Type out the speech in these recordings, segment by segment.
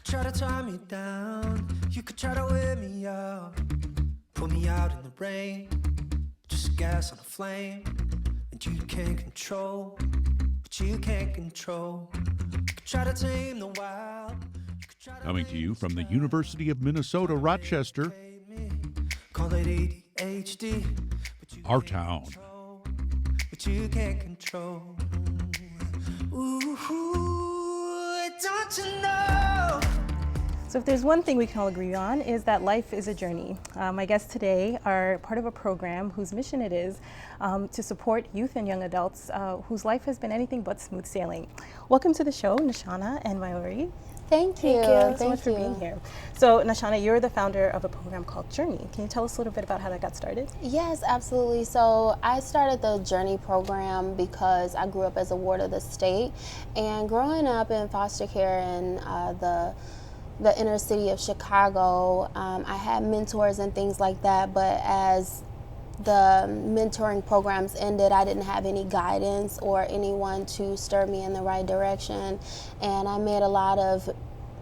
try to tie me down, you could try to wear me out, put me out in the rain, just gas on a flame, and you can't control, but you can't control. You could try to tame the wild. Coming to you from the University of Minnesota, Rochester, Call it ADHD, our town. but you can't control. Ooh, don't you know? So if there's one thing we can all agree on is that life is a journey. My guests today are part of a program whose mission it is to support youth and young adults whose life has been anything but smooth sailing. Welcome to the show, Nashauna and Myari. Thank you. Thank you so much for being here. So Nashauna, you're the founder of a program called Journie. Can you tell us a little bit about how that got started? Yes, absolutely. So I started the Journie program because I grew up as a ward of the state, and growing up in foster care in the inner city of Chicago, I had mentors and things like that, but as the mentoring programs ended, I didn't have any guidance or anyone to stir me in the right direction, and I made a lot of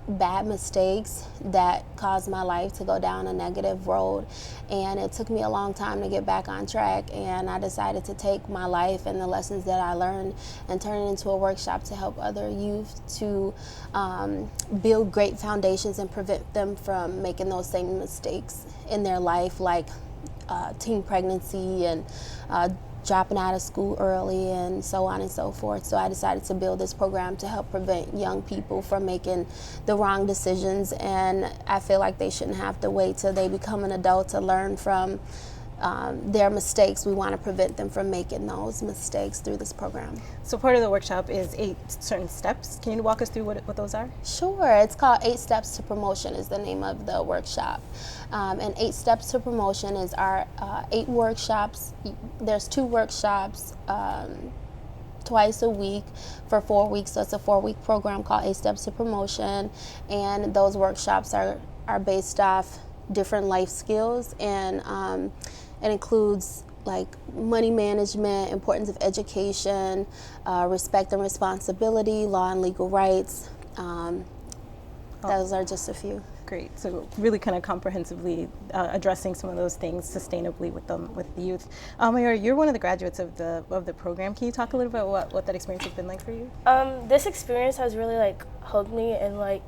bad mistakes that caused my life to go down a negative road, and it took me a long time to get back on track, and I decided to take my life and the lessons that I learned and turn it into a workshop to help other youth to build great foundations and prevent them from making those same mistakes in their life, like teen pregnancy and dropping out of school early and so on and so forth. So I decided to build this program to help prevent young people from making the wrong decisions, and I feel like they shouldn't have to wait till they become an adult to learn from their mistakes. We want to prevent them from making those mistakes through this program. So part of the workshop is 8 certain steps. Can you walk us through what those are? Sure. It's called 8 Steps to Promotion is the name of the workshop. And 8 Steps to Promotion is our 8 workshops. There's 2 workshops twice a week for 4 weeks. So it's a 4-week program called 8 Steps to Promotion. And those workshops are based off different life skills, and it includes like money management, importance of education, respect and responsibility, law and legal rights. Those are just a few. Great. So really kind of comprehensively addressing some of those things sustainably with the youth. Myari, you're one of the graduates of the program. Can you talk a little bit about what that experience has been like for you? This experience has really helped me, and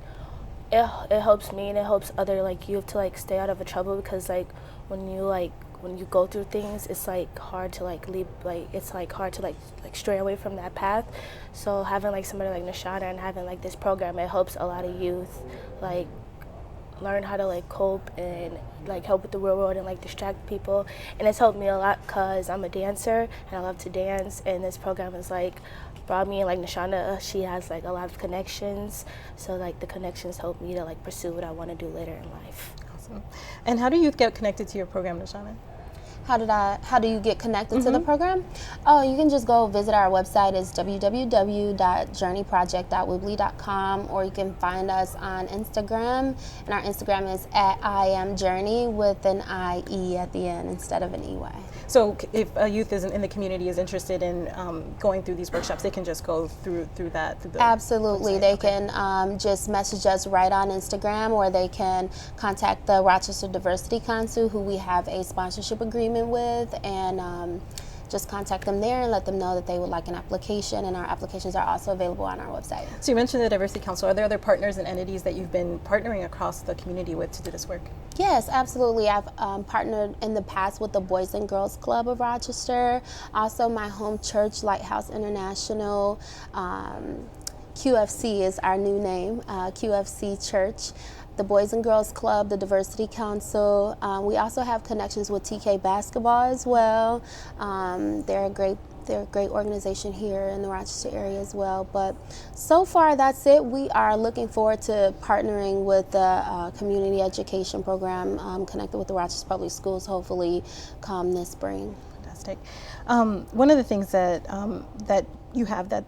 it helps me and it helps other youth to stay out of trouble, because when you go through things, it's hard to leave, it's hard to stray away from that path. So having somebody like Nashauna and having this program, it helps a lot of youth learn how to cope and help with the real world and distract people. And it's helped me a lot because I'm a dancer and I love to dance, and this program has brought me, and Nashauna, she has a lot of connections, so the connections help me to pursue what I want to do later in life. Awesome. And how do youth get connected to your program, Nashauna? How do you get connected to the program? Oh, you can just go visit our website. It's www.journieproject.weebly.com, or you can find us on Instagram, and our Instagram is @IamJournie with an IE at the end instead of an EY. So if a youth in the community is interested in going through these workshops, they can just go through that? Absolutely. Website. They can just message us right on Instagram, or they can contact the Rochester Diversity Council, who we have a sponsorship agreement with, and just contact them there and let them know that they would like an application, and our applications are also available on our website. So you mentioned the Diversity Council. Are there other partners and entities that you've been partnering across the community with to do this work? Yes, absolutely. I've partnered in the past with the Boys and Girls Club of Rochester, also my home church, Lighthouse International. QFC is our new name, QFC Church, the Boys and Girls Club, the Diversity Council. We also have connections with TK Basketball as well. They're a great organization here in the Rochester area as well. But so far, that's it. We are looking forward to partnering with the community education program connected with the Rochester Public Schools, hopefully come this spring. Fantastic. One of the things that you have that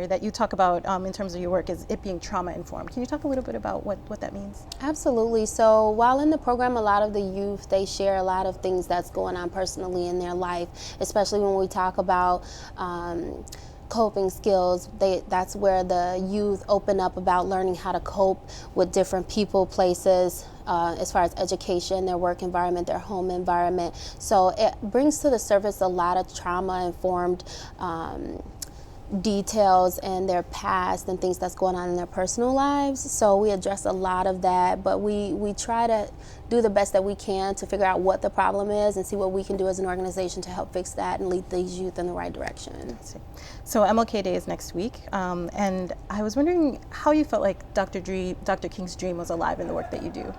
that you talk about in terms of your work is it being trauma informed. Can you talk a little bit about what that means? Absolutely. So while in the program, a lot of the youth, they share a lot of things that's going on personally in their life, especially when we talk about coping skills. That's where the youth open up about learning how to cope with different people, places, as far as education, their work environment, their home environment. So it brings to the surface a lot of trauma-informed details in their past and things that's going on in their personal lives. So we address a lot of that, but we try to do the best that we can to figure out what the problem is and see what we can do as an organization to help fix that and lead these youth in the right direction. So MLK Day is next week, and I was wondering how you felt like Dr. King's dream was alive in the work that you do.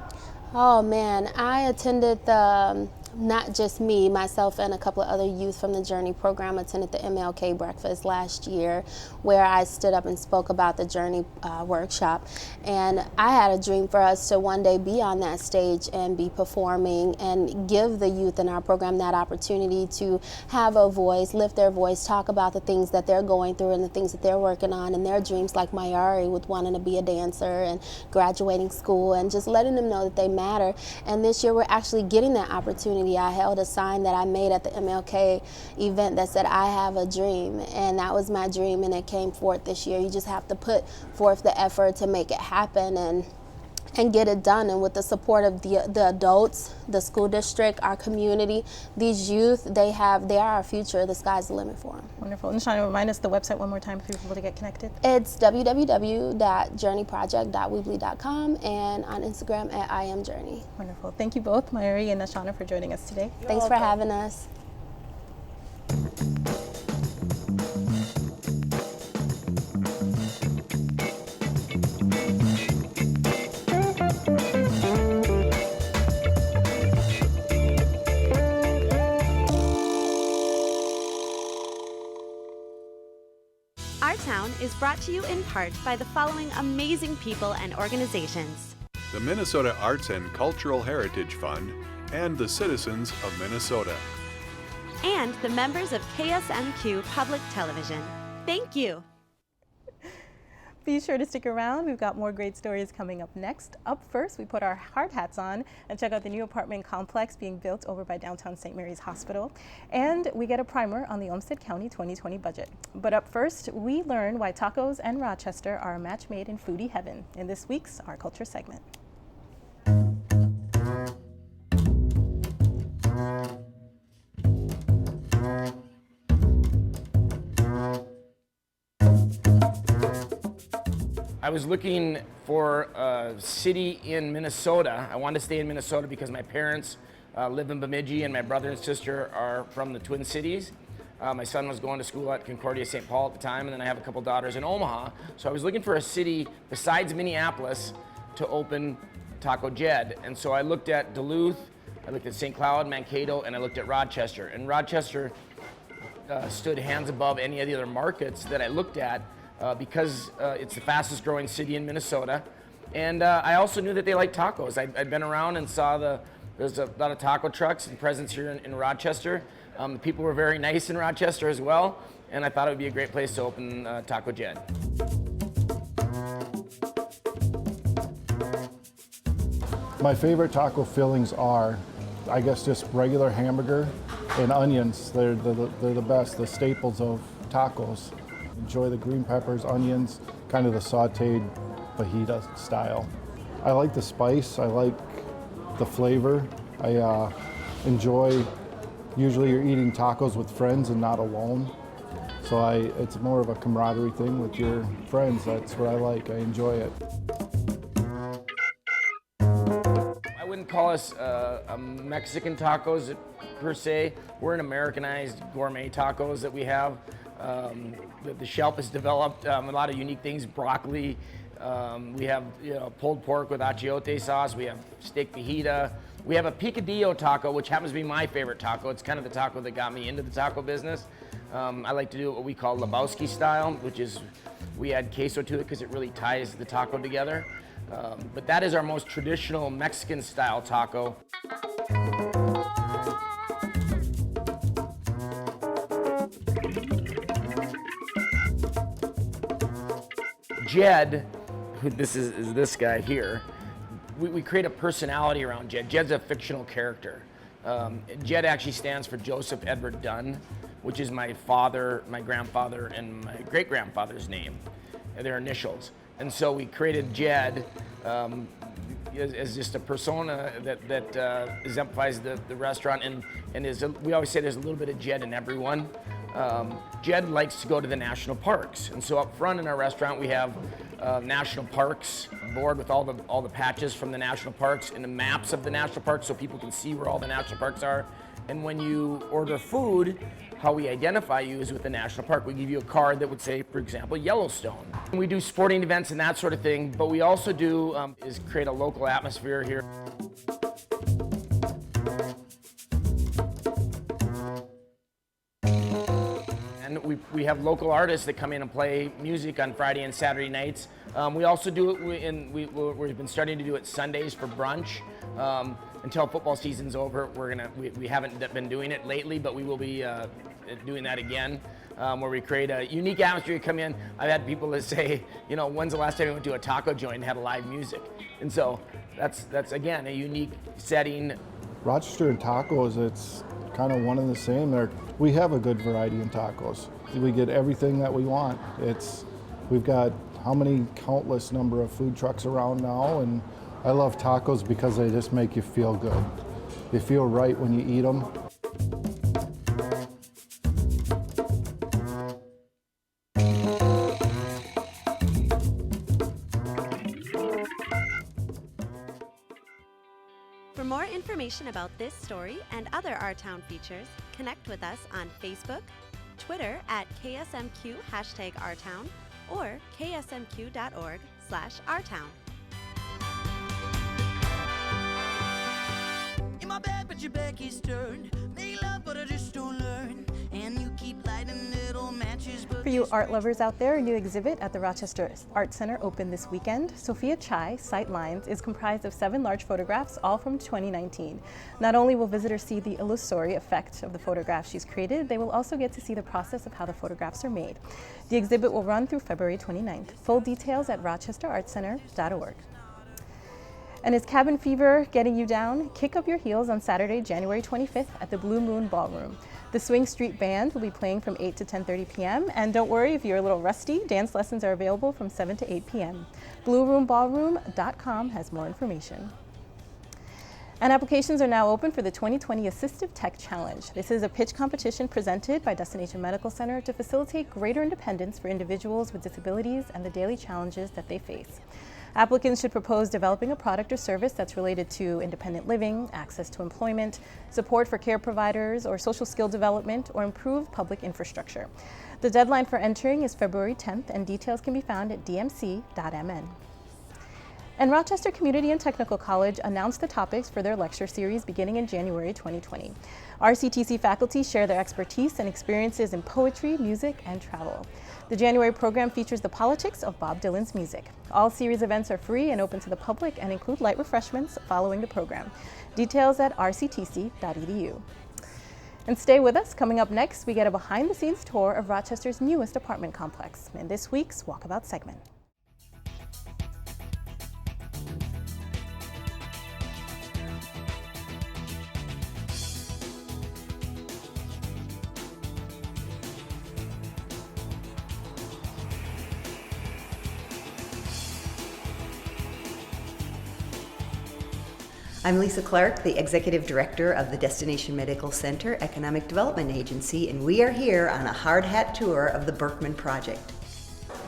Oh man, I attended the, not just me, myself and a couple of other youth from the Journie program attended the MLK breakfast last year, where I stood up and spoke about the Journie workshop. And I had a dream for us to one day be on that stage and be performing and give the youth in our program that opportunity to have a voice, lift their voice, talk about the things that they're going through and the things that they're working on and their dreams, like Myari with wanting to be a dancer and graduating school, and just letting them know that they matter. And this year we're actually getting that opportunity. I held a sign that I made at the MLK event that said, "I have a dream," and that was my dream, and it came forth this year. You just have to put forth the effort to make it happen and get it done. And with the support of the adults, the school district, our community, these youth, they are our future. The sky's the limit for them. Wonderful. And Nashauna, remind us the website one more time for people to get connected. It's www.journieproject.weebly.com and on Instagram at @IamJournie. Wonderful. Thank you both, Myari and Nashauna, for joining us today. Thanks for having us. Our Town is brought to you in part by the following amazing people and organizations: the Minnesota Arts and Cultural Heritage Fund and the citizens of Minnesota, and the members of KSMQ Public Television. Thank you. Be sure to stick around. We've got more great stories coming up next. Up first, we put our hard hats on and check out the new apartment complex being built over by downtown St. Mary's Hospital. And we get a primer on the Olmsted County 2020 budget. But up first, we learn why tacos and Rochester are a match made in foodie heaven in this week's Our Culture segment. I was looking for a city in Minnesota. I wanted to stay in Minnesota because my parents live in Bemidji and my brother and sister are from the Twin Cities. My son was going to school at Concordia St. Paul at the time, and then I have a couple daughters in Omaha. So I was looking for a city besides Minneapolis to open Taco Jed. And so I looked at Duluth, I looked at St. Cloud, Mankato, and I looked at Rochester. And Rochester stood hands above any of the other markets that I looked at because it's the fastest growing city in Minnesota. And I also knew that they like tacos. I'd been around and saw there's a lot of taco trucks and presence here in Rochester. The people were very nice in Rochester as well, and I thought it would be a great place to open Taco Jed. My favorite taco fillings are, I guess, just regular hamburger and onions. They're the best, the staples of tacos. Enjoy the green peppers, onions, kind of the sauteed fajita style. I like the spice, I like the flavor. I enjoy, usually you're eating tacos with friends and not alone. So it's more of a camaraderie thing with your friends. That's what I like, I enjoy it. I wouldn't call us a Mexican tacos per se. We're an Americanized gourmet tacos that we have. The shelf has developed a lot of unique things, broccoli. We have pulled pork with achiote sauce. We have steak fajita. We have a picadillo taco, which happens to be my favorite taco. It's kind of the taco that got me into the taco business. I like to do what we call Lebowski style, which is we add queso to it because it really ties the taco together. But that is our most traditional Mexican style taco. Jed, this is this guy here, we create a personality around Jed. Jed's a fictional character. Jed actually stands for Joseph Edward Dunn, which is my father, my grandfather, and my great-grandfather's name, their initials. And so we created Jed as just a persona that exemplifies the restaurant, and we always say there's a little bit of Jed in everyone. Jed likes to go to the national parks, and so up front in our restaurant we have national parks board with all the patches from the national parks and the maps of the national parks so people can see where all the national parks are. And when you order food, how we identify you is with the national park. We give you a card that would say, for example, Yellowstone. And we do sporting events and that sort of thing, but we also do is create a local atmosphere here. And we have local artists that come in and play music on Friday and Saturday nights. We also do it, we've been starting to do it Sundays for brunch. Until football season's over, we haven't been doing it lately, but we will be doing that again, where we create a unique atmosphere. You come in, I've had people that say, you know, when's the last time you went to a taco joint and had live music? And so that's again, a unique setting. Rochester and tacos, it's kind of one and the same. We have a good variety in tacos. We get everything that we want. We've got how many countless number of food trucks around now, and I love tacos because they just make you feel good. They feel right when you eat them. For more information about this story and other Our Town features, connect with us on Facebook, Twitter at KSMQ #OurTown, or ksmq.org/OurTown. In my bed, but your back is turned. Make love, but I just don't learn. And you keep lighting little matches. For you art lovers out there, a new exhibit at the Rochester Art Center opened this weekend. Sophia Chai, Sight Lines, is comprised of 7 large photographs, all from 2019. Not only will visitors see the illusory effect of the photographs she's created, they will also get to see the process of how the photographs are made. The exhibit will run through February 29th. Full details at rochesterartcenter.org. And is cabin fever getting you down? Kick up your heels on Saturday, January 25th at the Blue Moon Ballroom. The Swing Street Band will be playing from 8 to 10:30 p.m. And don't worry if you're a little rusty, dance lessons are available from 7 to 8 p.m. BlueRoomBallroom.com has more information. And applications are now open for the 2020 Assistive Tech Challenge. This is a pitch competition presented by Destination Medical Center to facilitate greater independence for individuals with disabilities and the daily challenges that they face. Applicants should propose developing a product or service that's related to independent living, access to employment, support for care providers, or social skill development, or improved public infrastructure. The deadline for entering is February 10th, and details can be found at dmc.mn. And Rochester Community and Technical College announced the topics for their lecture series beginning in January 2020. RCTC faculty share their expertise and experiences in poetry, music, and travel. The January program features the politics of Bob Dylan's music. All series events are free and open to the public and include light refreshments following the program. Details at rctc.edu. And stay with us. Coming up next, we get a behind-the-scenes tour of Rochester's newest apartment complex in this week's Walkabout segment. I'm Lisa Clarke, the Executive Director of the Destination Medical Center Economic Development Agency, and we are here on a hard hat tour of the Berkman Project.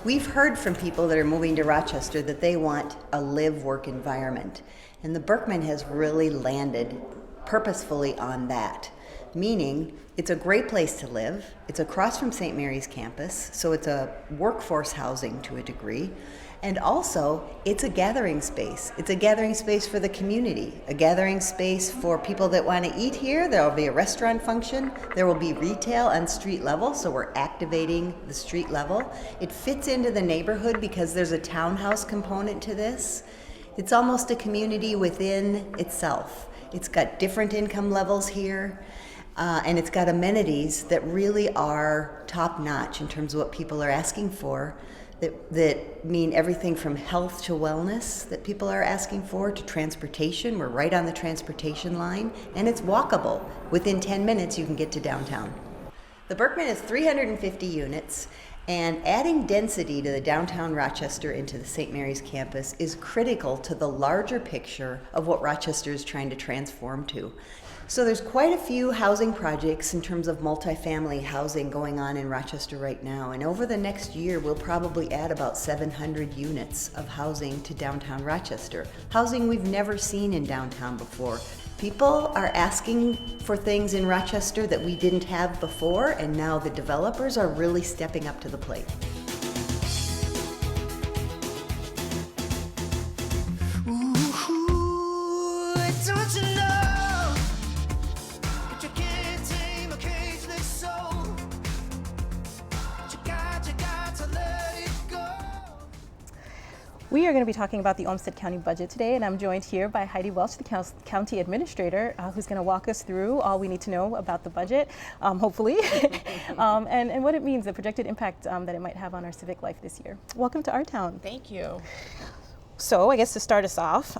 We've heard from people that are moving to Rochester that they want a live-work environment, and the Berkman has really landed purposefully on that, meaning it's a great place to live. It's across from St. Mary's campus, so it's a workforce housing to a degree. And also, it's a gathering space. It's a gathering space for the community, a gathering space for people that want to eat here. There will be a restaurant function. There will be retail on street level, so we're activating the street level. It fits into the neighborhood because there's a townhouse component to this. It's almost a community within itself. It's got different income levels here, and it's got amenities that really are top-notch in terms of what people are asking for. That mean everything from health to wellness that people are asking for, to transportation. We're right on the transportation line, and it's walkable. Within 10 minutes, you can get to downtown. The Berkman is 350 units, and adding density to the downtown Rochester into the St. Mary's campus is critical to the larger picture of what Rochester is trying to transform to. So there's quite a few housing projects in terms of multifamily housing going on in Rochester right now, and over the next year we'll probably add about 700 units of housing to downtown Rochester, housing we've never seen in downtown before. People are asking for things in Rochester that we didn't have before, and now the developers are really stepping up to the plate. Ooh, don't you know that you can't tame a cageless soul? But you got to let it go. We are going to be talking about the Olmsted County budget today, and I'm joined here by Heidi Welsch, the county administrator, who's going to walk us through all we need to know about the budget, hopefully, and what it means, the projected impact that it might have on our civic life this year. Welcome to our town. Thank you. So I guess to start us off,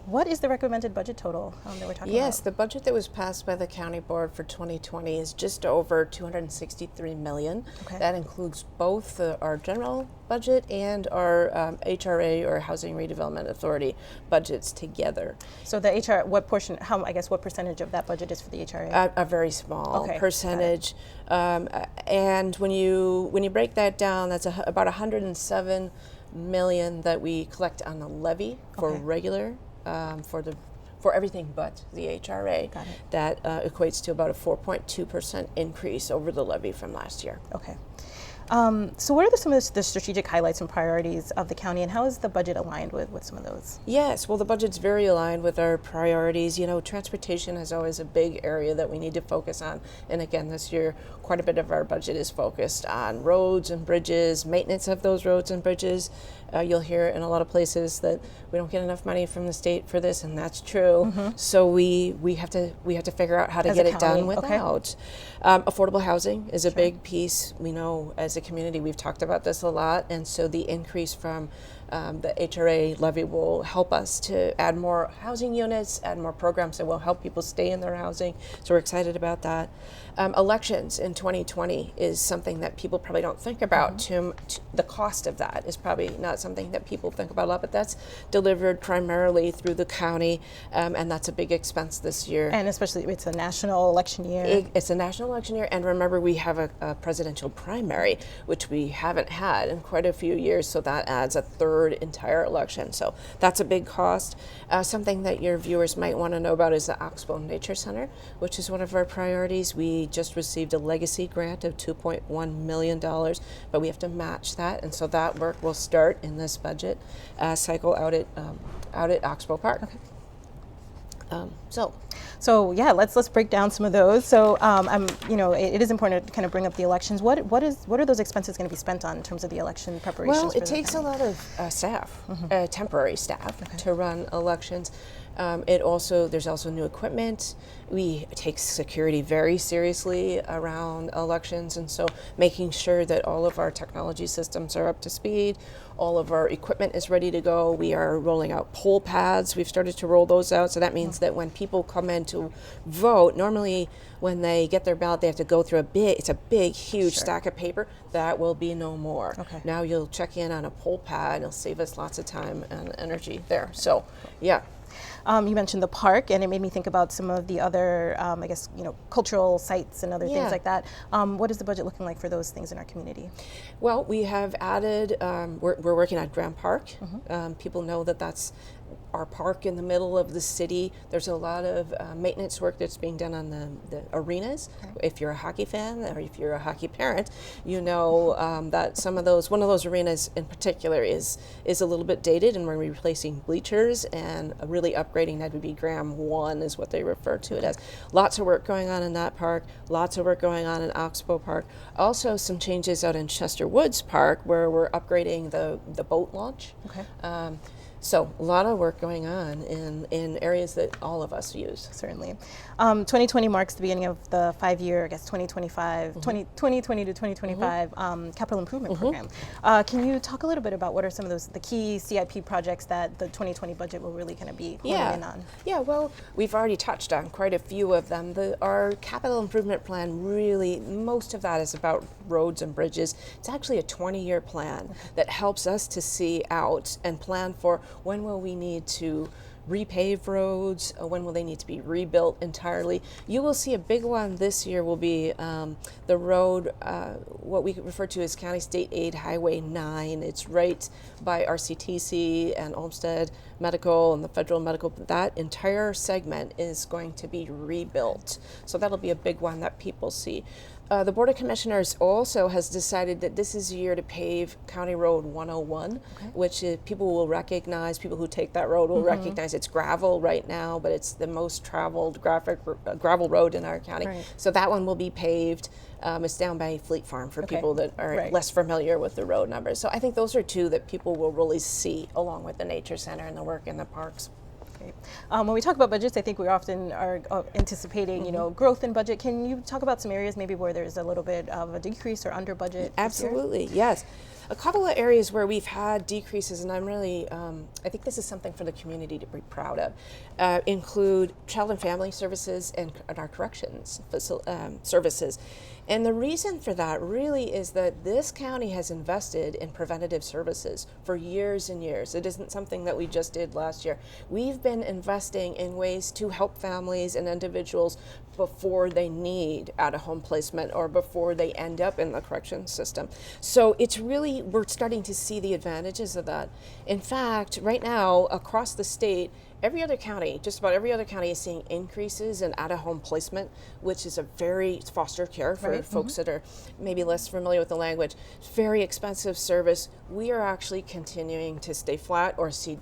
what is the recommended budget total that we're talking about? Yes, the budget that was passed by the county board for 2020 is just over $263 million. Okay. That includes both our general budget and our HRA, or Housing Redevelopment Authority, budgets together. So the HR, what portion, what percentage of that budget is for the HRA? A very small Okay, percentage. And when you break that down, that's about 107 million that we collect on the levy for Okay. regular, for everything but the HRA. Got it. That equates to about a 4.2% increase over the levy from last year. Okay. So what are some of the strategic highlights and priorities of the county, and how is the budget aligned with some of those? Yes, well, the budget's very aligned with our priorities. You know, transportation is always a big area that we need to focus on. And again, this year, quite a bit of our budget is focused on roads and bridges, maintenance of those roads and bridges. You'll hear in a lot of places that we don't get enough money from the state for this, and that's true. Mm-hmm. So we have to figure out how to As get a it done county, okay. without. Affordable housing is a big piece. We know as a community we've talked about this a lot, and so the increase from the HRA levy will help us to add more housing units, add more programs that will help people stay in their housing. So we're excited about that. Elections in 2020 is something that people probably don't think about. The cost of that is probably not something that people think about a lot, but that's delivered primarily through the county, and that's a big expense this year. And especially it's a national election year. It's a national election year, and remember we have a presidential primary, which we haven't had in quite a few years, so that adds a third entire election. So that's a big cost. Something that your viewers might want to know about is the Oxbow Nature Center, which is one of our priorities. We just received a legacy grant of $2.1 million, but we have to match that, and so that work will start in this budget cycle out at Oxbow Park. Okay. So yeah, let's break down some of those. So it is important to kind of bring up the elections. What are those expenses going to be spent on in terms of the election preparations? Well, for it the takes county? a lot of staff, temporary staff, to run elections. There's also new equipment. We take security very seriously around elections, and so making sure that all of our technology systems are up to speed, all of our equipment is ready to go. We are rolling out poll pads. We've started to roll those out, so that means that when people come in to vote, normally when they get their ballot, they have to go through huge Sure. stack of paper. That will be no more. Okay. Now you'll check in on a poll pad, and it'll save us lots of time and energy there. So, yeah. You mentioned the park, and it made me think about some of the other, cultural sites and other Yeah. things like that. What is the budget looking like for those things in our community? Well, we have added, we're working on Grand Park. People know that that's our park in the middle of the city. There's a lot of maintenance work that's being done on the arenas. Okay. If you're a hockey fan or if you're a hockey parent, you know that one of those arenas in particular is a little bit dated, and we're replacing bleachers and really upgrading. That would be Graham 1 is what they refer to it as. Lots of work going on in that park, lots of work going on in Oxbow Park. Also some changes out in Chester Woods Park where we're upgrading the boat launch. Okay. So a lot of work going on in areas that all of us use. Certainly. 2020 marks the beginning of the 5-year, I guess, 2025, 2020 to 2025 capital improvement program. Can you talk a little bit about what are some of the key CIP projects that the 2020 budget will really kind of be honing in on? Yeah, well, we've already touched on quite a few of them. Our capital improvement plan, really, most of that is about roads and bridges. It's actually a 20-year plan that helps us to see out and plan for when will we need to repave roads, when will they need to be rebuilt entirely. You will see a big one this year will be the road, what we refer to as County State Aid Highway 9. It's right by RCTC and Olmsted Medical and the Federal Medical. That entire segment is going to be rebuilt. So that'll be a big one that people see. The Board of Commissioners also has decided that this is a year to pave County Road 101, which people will recognize, people who take that road will recognize it's gravel right now, but it's the most traveled gravel road in our county. So that one will be paved. It's down by Fleet Farm for people that are less familiar with the road numbers. So I think those are two that people will really see along with the Nature Center and the work in the parks. When we talk about budgets, I think we often are anticipating, growth in budget. Can you talk about some areas maybe where there's a little bit of a decrease or under budget? Absolutely, yes. A couple of areas where we've had decreases, and I'm really, I think this is something for the community to be proud of, include child and family services and our corrections services. And the reason for that really is that this county has invested in preventative services for years and years. It isn't something that we just did last year. We've been investing in ways to help families and individuals before they need out-of-home placement or before they end up in the correction system. So it's really, we're starting to see the advantages of that. In fact, right now, across the state, just about every other county is seeing increases in out-of-home placement, which is it's foster care for folks that are maybe less familiar with the language. It's very expensive service. We are actually continuing to stay flat or see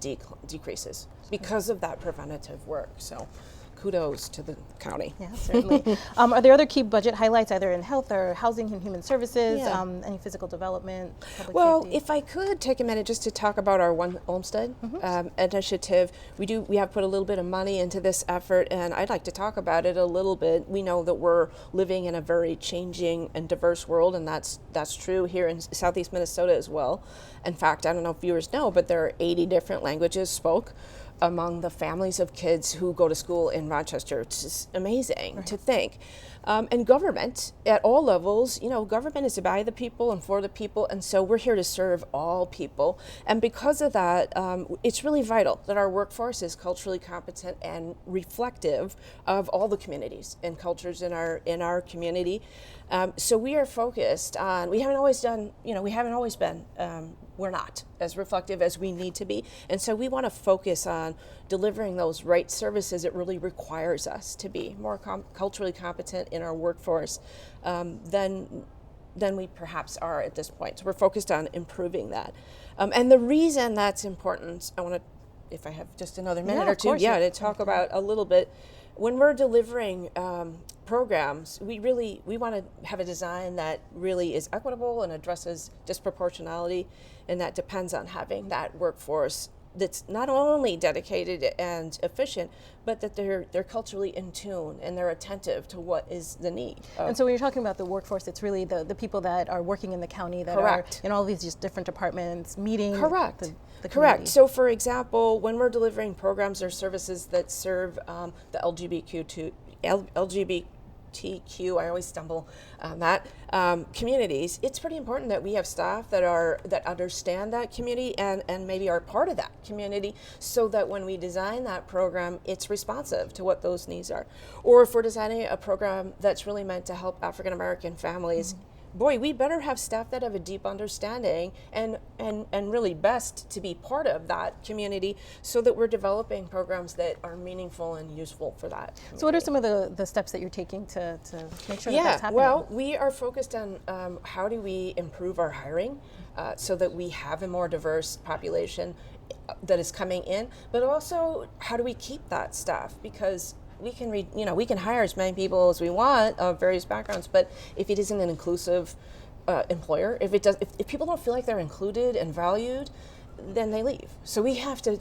decreases because of that preventative work. So kudos to the county. Yeah, certainly. Are there other key budget highlights either in health or housing and human services, any physical development, public safety? If I could take a minute just to talk about our One Olmsted initiative. We have put a little bit of money into this effort, and I'd like to talk about it a little bit. We know that we're living in a very changing and diverse world, and that's true here in Southeast Minnesota as well. In fact, I don't know if viewers know, but there are 80 different languages spoke among the families of kids who go to school in Rochester. It's just amazing to think. And government at all levels, government is by the people and for the people, and so we're here to serve all people. And because of that, it's really vital that our workforce is culturally competent and reflective of all the communities and cultures in our community. So we are focused on, we haven't always been, we're not as reflective as we need to be. And so we want to focus on delivering those right services. It really requires us to be more culturally competent in our workforce than we perhaps are at this point. So we're focused on improving that. And the reason that's important, I want to, if I have just another minute or two, to talk about a little bit. When we're delivering programs, we want to have a design that really is equitable and addresses disproportionality, and that depends on having that workforce that's not only dedicated and efficient, but that they're culturally in tune and they're attentive to what is the need. And so when you're talking about the workforce, it's really the people that are working in the county that are in all these just different departments meeting the Correct. So for example, when we're delivering programs or services that serve the LGBTQ, I always stumble on that, communities, it's pretty important that we have staff that understand that community and maybe are part of that community, so that when we design that program, it's responsive to what those needs are. Or if we're designing a program that's really meant to help African American families, boy, we better have staff that have a deep understanding and really best to be part of that community, so that we're developing programs that are meaningful and useful for that community. So what are some of the steps that you're taking to make sure that's happening? Well, we are focused on how do we improve our hiring so that we have a more diverse population that is coming in, but also how do we keep that staff, because we can hire as many people as we want of various backgrounds, but if it isn't an inclusive employer, if people don't feel like they're included and valued, then they leave. So we have to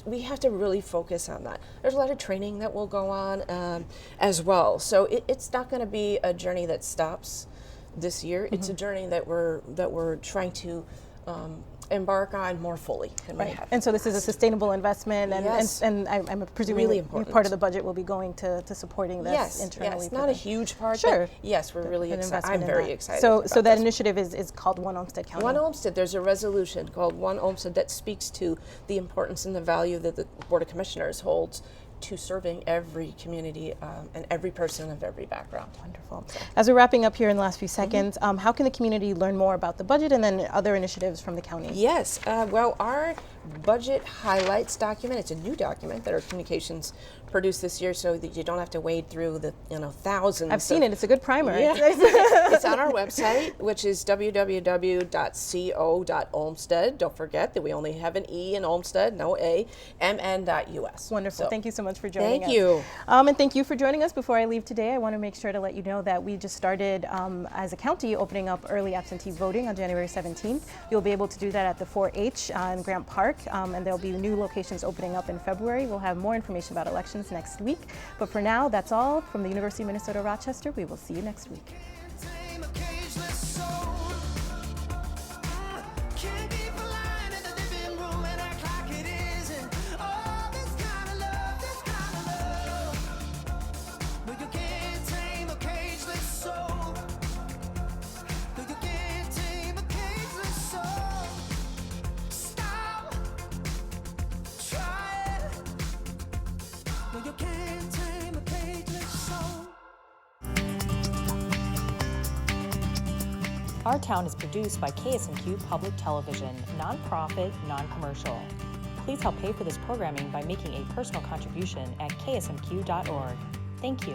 really focus on that. There's a lot of training that will go on as well. So it's not going to be a journey that stops this year. Mm-hmm. It's a journey that we're trying to embark on more fully than we have. And so this is a sustainable investment, and yes. and I'm presuming really part of the budget will be going to supporting this internally. Yes, not a huge part. Sure. But yes, we're really excited. I'm very excited. So about that this. initiative is called One Olmsted County. One Olmsted. There's a resolution called One Olmsted that speaks to the importance and the value that the Board of Commissioners holds to serving every community and every person of every background. Wonderful. As we're wrapping up here in the last few seconds, how can the community learn more about the budget and then other initiatives from the county? Yes, well, our budget highlights document, it's a new document that our communications produced this year, so that you don't have to wade through the thousands. I've seen it. It's a good primer. Yeah. It's on our website, which is www.co.olmsted. Don't forget that we only have an E in Olmsted, no A, mn.us. Wonderful. Thank you so much for joining us. Thank you. And thank you for joining us. Before I leave today, I want to make sure to let you know that we just started, as a county, opening up early absentee voting on January 17th. You'll be able to do that at the 4-H in Grant Park, and there'll be new locations opening up in February. We'll have more information about elections next week. But for now, that's all from the University of Minnesota Rochester. We will see you next week. Our Town is produced by KSMQ Public Television, nonprofit, non-commercial. Please help pay for this programming by making a personal contribution at ksmq.org. Thank you.